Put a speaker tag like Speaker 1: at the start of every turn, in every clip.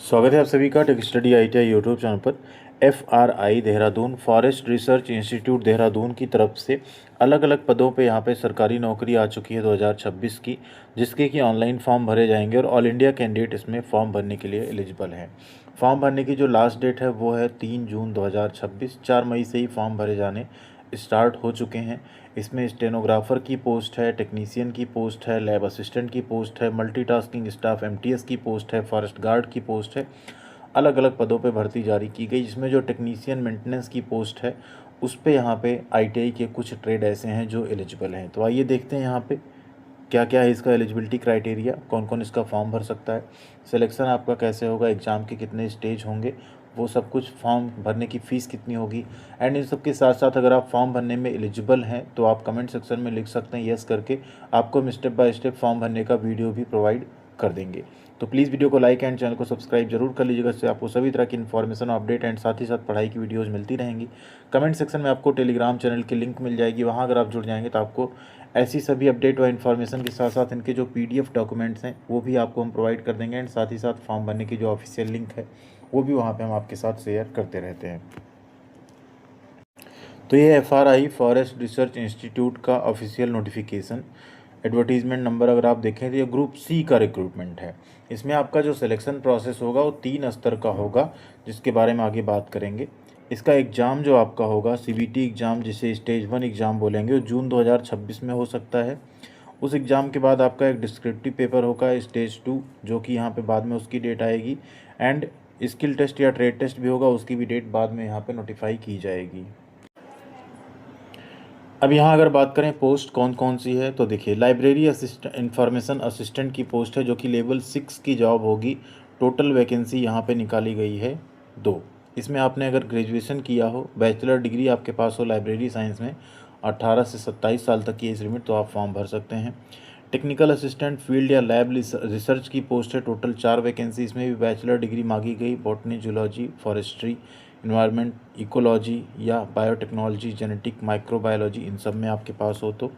Speaker 1: स्वागत है आप सभी का tech study ITI YouTube channel पर। FRI Dehradun forest research institute Dehradun की तरफ से अलग अलग पदों पे यहाँ पे सरकारी नौकरी आ चुकी है 2026 की, जिसके कि ऑनलाइन फॉर्म भरे जाएंगे और ऑल इंडिया कैंडिडेट इसमें फॉर्म भरने के लिए एलिजिबल हैं। फॉर्म भरने की जो लास्ट डेट है वो है 3 जून 2026। 4 मई से ही फॉर्म भरे जाने स्टार्ट हो चुके हैं। इसमें स्टेनोग्राफर की पोस्ट है, टेक्नीशियन की पोस्ट है, लैब असिस्टेंट की पोस्ट है, मल्टीटास्किंग स्टाफ MTS की पोस्ट है, फॉरेस्ट गार्ड की पोस्ट है। अलग अलग पदों पे भर्ती जारी की गई, जिसमें जो टेक्नीशियन मेंटेनेंस की पोस्ट है उस पे यहाँ पे ITI के कुछ ट्रेड ऐसे हैं जो एलिजिबल हैं। तो आइए देखते हैं यहाँ पे क्या क्या है इसका एलिजिबिलिटी क्राइटेरिया, कौन कौन इसका फॉर्म भर सकता है, सिलेक्शन आपका कैसे होगा, एग्ज़ाम के कितने स्टेज होंगे, वो सब कुछ, फॉर्म भरने की फ़ीस कितनी होगी। एंड इन सब के साथ साथ अगर आप फॉर्म भरने में एलिजिबल हैं तो आप कमेंट सेक्शन में लिख सकते हैं यस करके, आपको हम स्टेप बाय स्टेप फॉर्म भरने का वीडियो भी प्रोवाइड कर देंगे। तो प्लीज़ वीडियो को लाइक एंड चैनल को सब्सक्राइब जरूर कर लीजिएगा, इससे आपको सभी तरह की इन्फॉर्मेशन अपडेट एंड साथ ही साथ पढ़ाई की वीडियोज़ मिलती रहेंगी। कमेंट सेक्शन में आपको टेलीग्राम चैनल की लिंक मिल जाएगी, वहाँ अगर आप जुड़ जाएंगे तो आपको ऐसी सभी अपडेट व इन्फॉर्मेशन के साथ साथ इनके जो PDF डॉक्यूमेंट्स हैं वो भी आपको हम प्रोवाइड कर देंगे। एंड साथ ही साथ फॉर्म भरने की जो ऑफिशियल लिंक है वो भी वहाँ पे हम आपके साथ शेयर करते रहते हैं। तो ये FRI फॉरेस्ट रिसर्च इंस्टीट्यूट का ऑफिशियल नोटिफिकेशन एडवर्टीज़मेंट नंबर अगर आप देखें तो ये ग्रुप C का रिक्रूटमेंट है। इसमें आपका जो सिलेक्शन प्रोसेस होगा वो 3 स्तर का होगा, जिसके बारे में आगे बात करेंगे। इसका एग्ज़ाम जो आपका होगा CBT एग्ज़ाम, जिसे स्टेज 1 एग्ज़ाम बोलेंगे, वो जून 2026 में हो सकता है। उस एग्ज़ाम के बाद आपका एक डिस्क्रिप्टिव पेपर होगा स्टेज 2, जो कि यहाँ पे बाद में उसकी डेट आएगी। एंड स्किल टेस्ट या ट्रेड टेस्ट भी होगा, उसकी भी डेट बाद में यहाँ पे नोटिफाई की जाएगी। अब यहाँ अगर बात करें पोस्ट कौन कौन सी है, तो देखिए लाइब्रेरी असिस्टेंट, इंफॉर्मेशन असिस्टेंट की पोस्ट है जो कि लेवल 6 की जॉब होगी। टोटल वैकेंसी यहाँ पे निकाली गई है 2। इसमें आपने अगर ग्रेजुएशन किया हो, बैचलर डिग्री आपके पास हो लाइब्रेरी साइंस में, 18 से 27 साल तक की एज लिमिट, तो आप फॉर्म भर सकते हैं। टेक्निकल असिस्टेंट फील्ड या लैब रिसर्च की पोस्ट है, टोटल 4 वैकेंसी, इसमें भी बैचलर डिग्री मांगी गई। Botany, zoology, forestry, environment, ecology या बायोटेक्नोलॉजी, जेनेटिक, माइक्रोबायोलॉजी, इन सब में आपके पास हो तो।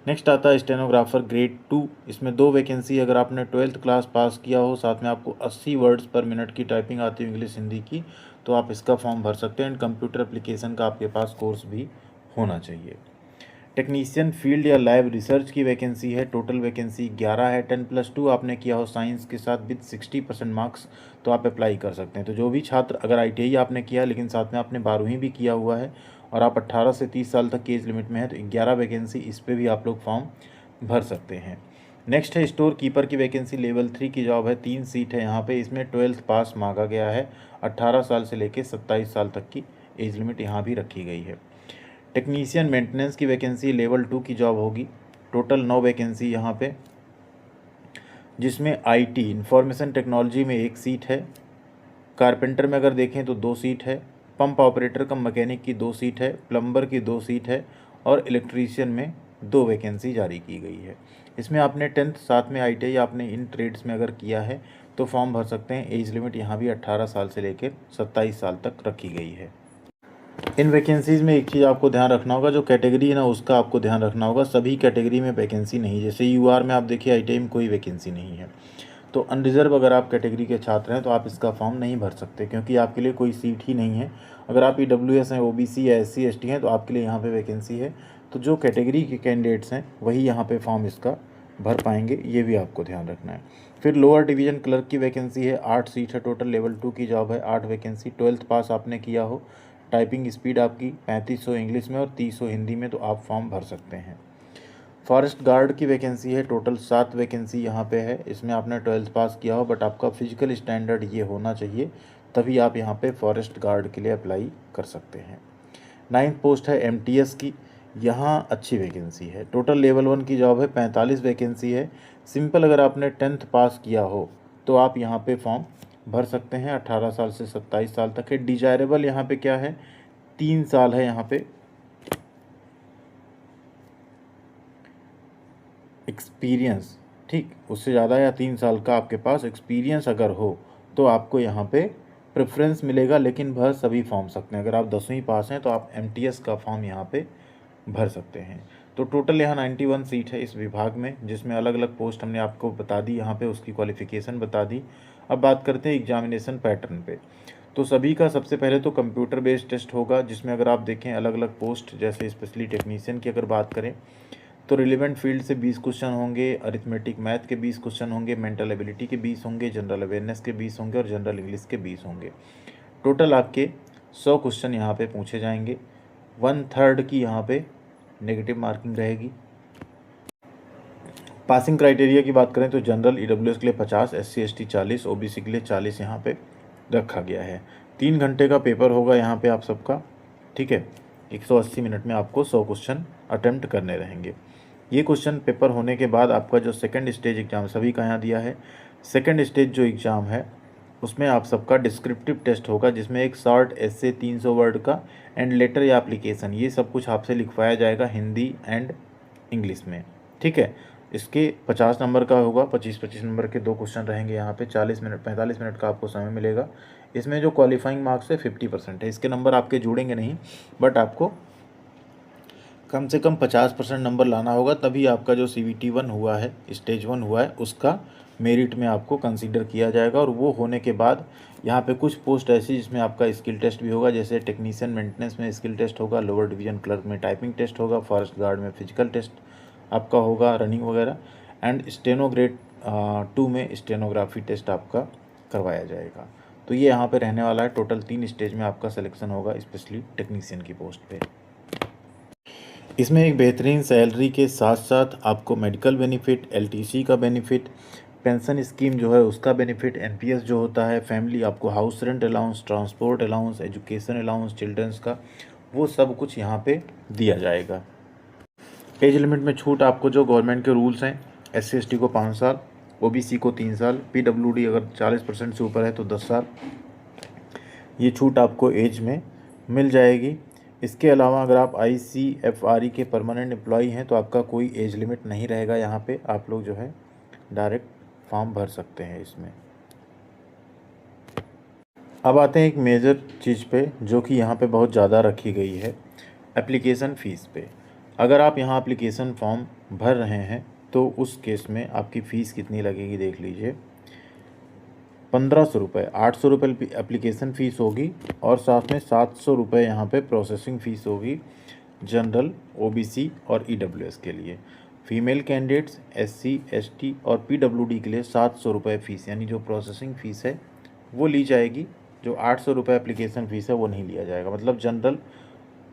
Speaker 1: नेक्स्ट आता है स्टेनोग्राफर ग्रेड 2। इसमें 2 वैकेंसी, अगर आपने 12th क्लास पास किया हो, साथ में आपको 80 वर्ड्स पर मिनट की टाइपिंग आती हो इंग्लिश हिंदी की, तो आप इसका फॉर्म भर सकते हैं। एंड कंप्यूटर एप्लीकेशन का आपके पास कोर्स भी होना चाहिए। टेक्नीशियन फील्ड या लैब रिसर्च की वैकेंसी है, टोटल वैकेंसी 11 है। 10+2 आपने किया हो साइंस के साथ विद 60% मार्क्स, तो आप अप्लाई कर सकते हैं। तो जो भी छात्र अगर ITI आपने किया लेकिन साथ में आपने 12वीं भी किया हुआ है और आप 18 से 30 साल तक की एज लिमिट में है, तो 11 वैकेंसी, इस पर भी आप लोग फॉर्म भर सकते हैं। नेक्स्ट है स्टोर कीपर की वैकेंसी, लेवल 3 की जॉब है, 3 सीट है यहाँ पे। इसमें 12th पास मांगा गया है, 18 साल से लेकर 27 साल तक की एज लिमिट यहाँ भी रखी गई है। टेक्नीशियन मेंटेनेंस की वैकेंसी लेवल 2 की जॉब होगी, टोटल 9 वैकेंसी यहाँ पे, जिसमें IT इंफॉर्मेशन टेक्नोलॉजी में 1 सीट है। कारपेंटर में अगर देखें तो 2 सीट है। पंप ऑपरेटर कम मैकेनिक की 2 सीट है। प्लम्बर की 2 सीट है और इलेक्ट्रीशियन में 2 वैकेंसी जारी की गई है। इसमें आपने 10th साथ में ITI आपने इन ट्रेड्स में अगर किया है तो फॉर्म भर सकते हैं। एज लिमिट यहाँ भी 18 साल से लेकर 27 साल तक रखी गई है। इन वैकेंसीज़ में एक चीज़ आपको ध्यान रखना होगा, जो कैटेगरी है ना उसका आपको ध्यान रखना होगा। सभी कैटेगरी में वैकेंसी नहीं, जैसे UR में आप देखिए ITI में कोई वैकेंसी नहीं है। तो अनरिजर्व अगर आप कैटेगरी के छात्र हैं तो आप इसका फॉर्म नहीं भर सकते, क्योंकि आपके लिए कोई सीट ही नहीं है। अगर आप EWS हैं, OBC या SC ST हैं तो आपके लिए यहाँ पे वैकेंसी है। तो जो कैटेगरी के कैंडिडेट्स हैं वही यहाँ पे फॉर्म इसका भर पाएंगे, ये भी आपको ध्यान रखना है। फिर लोअर डिवीज़न क्लर्क की वैकेंसी है, 8 सीट है टोटल, लेवल 2 की जॉब है, 8 वैकेंसी। 12th पास आपने किया हो, टाइपिंग स्पीड आपकी 3500 इंग्लिश में और 300 हिंदी में, तो आप फॉर्म भर सकते हैं। फॉरेस्ट गार्ड की वैकेंसी है, टोटल 7 वैकेंसी यहाँ पे है। इसमें आपने 12th पास किया हो, बट आपका फिजिकल स्टैंडर्ड ये होना चाहिए, तभी आप यहाँ पे फॉरेस्ट गार्ड के लिए अप्लाई कर सकते हैं। 9th पोस्ट है MTS की, यहाँ अच्छी वैकेंसी है। टोटल लेवल 1 की जॉब है, 45 वैकेंसी है। सिंपल अगर आपने 10th पास किया हो तो आप यहाँ पे फॉर्म भर सकते हैं। 18 साल से 27 साल तक है। डिजायरेबल यहाँ पे क्या है, 3 साल है यहाँ पे एक्सपीरियंस, ठीक, उससे ज़्यादा या 3 साल का आपके पास एक्सपीरियंस अगर हो तो आपको यहाँ पे प्रेफरेंस मिलेगा, लेकिन भर सभी फॉर्म सकते हैं। अगर आप 10वीं पास हैं तो आप MTS का फॉर्म यहाँ पे भर सकते हैं। तो टोटल यहाँ 91 सीट है इस विभाग में, जिसमें अलग अलग पोस्ट हमने आपको बता दी, यहाँ पे उसकी क्वालिफ़िकेशन बता दी। अब बात करते हैं एग्जामिनेशन पैटर्न पे। तो सभी का सबसे पहले तो कंप्यूटर बेस्ड टेस्ट होगा, जिसमें अगर आप देखें अलग अलग पोस्ट, जैसे स्पेशली टेक्नीशियन की अगर बात करें तो रिलेवेंट फील्ड से 20 क्वेश्चन होंगे, अरिथमेटिक मैथ के 20 क्वेश्चन होंगे, मेंटल एबिलिटी के 20 होंगे, जनरल अवेयरनेस के 20 होंगे और जनरल इंग्लिश के 20 होंगे। टोटल आपके 100 क्वेश्चन यहाँ पे पूछे जाएंगे। 1/3 की यहाँ पे नेगेटिव मार्किंग रहेगी। पासिंग क्राइटेरिया की बात करें तो जनरल ईडब्ल्यूएस के लिए 50, SC ST 40, OBC के लिए 40 यहाँ पे रखा गया है। 3 घंटे का पेपर होगा यहाँ पे आप सबका, ठीक है। 180 मिनट में आपको 100 क्वेश्चन अटेम्प्ट करने रहेंगे। ये क्वेश्चन पेपर होने के बाद आपका जो सेकंड स्टेज एग्ज़ाम सभी का यहाँ दिया है, सेकंड स्टेज जो एग्ज़ाम है उसमें आप सबका डिस्क्रिप्टिव टेस्ट होगा, जिसमें एक शॉर्ट एसे 300 वर्ड का एंड लेटर या एप्लीकेशन, ये सब कुछ आपसे लिखवाया जाएगा हिंदी एंड इंग्लिश में, ठीक है। इसके 50 नंबर का होगा, 25-25 नंबर के 2 क्वेश्चन रहेंगे यहाँ पे। 45 मिनट का आपको समय मिलेगा। इसमें जो क्वालिफाइंग मार्क्स है 50% है, इसके नंबर आपके जुड़ेंगे नहीं, बट आपको कम से कम 50% नंबर लाना होगा, तभी आपका जो CVT 1 हुआ है, स्टेज 1 हुआ है, उसका मेरिट में आपको कंसीडर किया जाएगा। और वो होने के बाद यहाँ पे कुछ पोस्ट ऐसी जिसमें आपका स्किल टेस्ट भी होगा, जैसे टेक्नीशियन मेंटेनेंस में स्किल टेस्ट होगा, लोअर डिवीजन क्लर्क में टाइपिंग टेस्ट होगा, फॉरेस्ट गार्ड में फिजिकल टेस्ट आपका होगा, रनिंग वगैरह, एंड स्टेनो ग्रेड 2 में स्टेनोग्राफी टेस्ट आपका करवाया जाएगा। तो ये यहाँ पे रहने वाला है। टोटल 3 स्टेज में आपका सिलेक्शन होगा, स्पेशली टेक्नीशियन की पोस्ट पे। इसमें एक बेहतरीन सैलरी के साथ साथ आपको मेडिकल बेनिफिट, LTC का बेनिफिट, पेंशन स्कीम जो है उसका बेनिफिट, NPS जो होता है, फैमिली आपको house rent allowance, transport allowance, education allowance childrens का, वो सब कुछ यहाँ पे दिया जाएगा। एज लिमिट में छूट आपको जो गवर्नमेंट के रूल्स हैं, SC ST को 5 साल, OBC को 3 साल, PWD अगर 40% से ऊपर है तो 10 साल, ये छूट आपको एज में मिल जाएगी। इसके अलावा अगर आप ICFRE के परमानेंट एम्प्लॉई हैं तो आपका कोई एज लिमिट नहीं रहेगा, यहाँ पे आप लोग जो है डायरेक्ट फॉर्म भर सकते हैं इसमें। अब आते हैं एक मेजर चीज़ पे जो कि यहाँ पे बहुत ज़्यादा रखी गई है, एप्लीकेशन फ़ीस पे। अगर आप यहाँ एप्लीकेशन फॉर्म भर रहे हैं तो उस केस में आपकी फ़ीस कितनी लगेगी देख लीजिए। 1500 रुपये, 800 रुपये एप्लीकेशन फ़ीस होगी और साथ में 700 रुपये यहाँ पे प्रोसेसिंग फ़ीस होगी जनरल, OBC और EWS के लिए। फीमेल कैंडिडेट्स, SC ST और PWD के लिए 700 रुपये फ़ीस, यानी जो प्रोसेसिंग फ़ीस है वो ली जाएगी। जो 800 रुपये एप्लीकेशन फ़ीस है वो नहीं लिया जाएगा। मतलब जनरल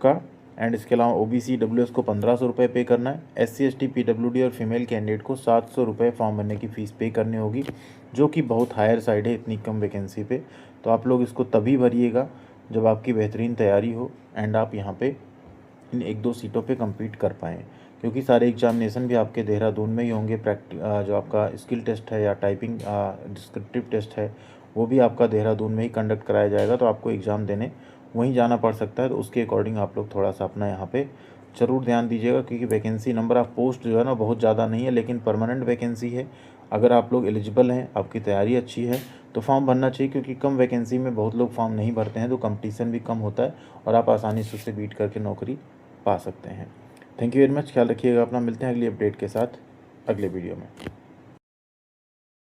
Speaker 1: का एंड इसके अलावा OBC EWS को 1500 रुपये पे करना है, SC ST PWD और फीमेल कैंडिडेट को 700 रुपये फॉर्म भरने की फ़ीस पे करनी होगी, जो कि बहुत हायर साइड है इतनी कम वैकेंसी पे। तो आप लोग इसको तभी भरिएगा जब आपकी बेहतरीन तैयारी हो एंड आप यहाँ पे इन 1-2 सीटों पे compete कर पाएँ, क्योंकि सारे एग्जामिनेशन भी आपके देहरादून में ही होंगे। जो आपका स्किल टेस्ट है या टाइपिंग डिस्क्रिप्टिव टेस्ट है वो भी आपका देहरादून में ही कंडक्ट कराया जाएगा, तो आपको एग्ज़ाम देने वहीं जाना पड़ सकता है। तो उसके अकॉर्डिंग आप लोग थोड़ा सा अपना यहाँ पे ज़रूर ध्यान दीजिएगा, क्योंकि वैकेंसी नंबर ऑफ पोस्ट जो है ना बहुत ज़्यादा नहीं है, लेकिन परमानेंट वैकेंसी है। अगर आप लोग एलिजिबल हैं, आपकी तैयारी अच्छी है तो फॉर्म भरना चाहिए, क्योंकि कम वैकेंसी में बहुत लोग फॉर्म नहीं भरते हैं, तो कंपटीशन भी कम होता है और आप आसानी से उससे बीट करके नौकरी पा सकते हैं। थैंक यू वेरी मच, ख्याल रखिएगा अपना। मिलते हैं अगली अपडेट के साथ अगले वीडियो में।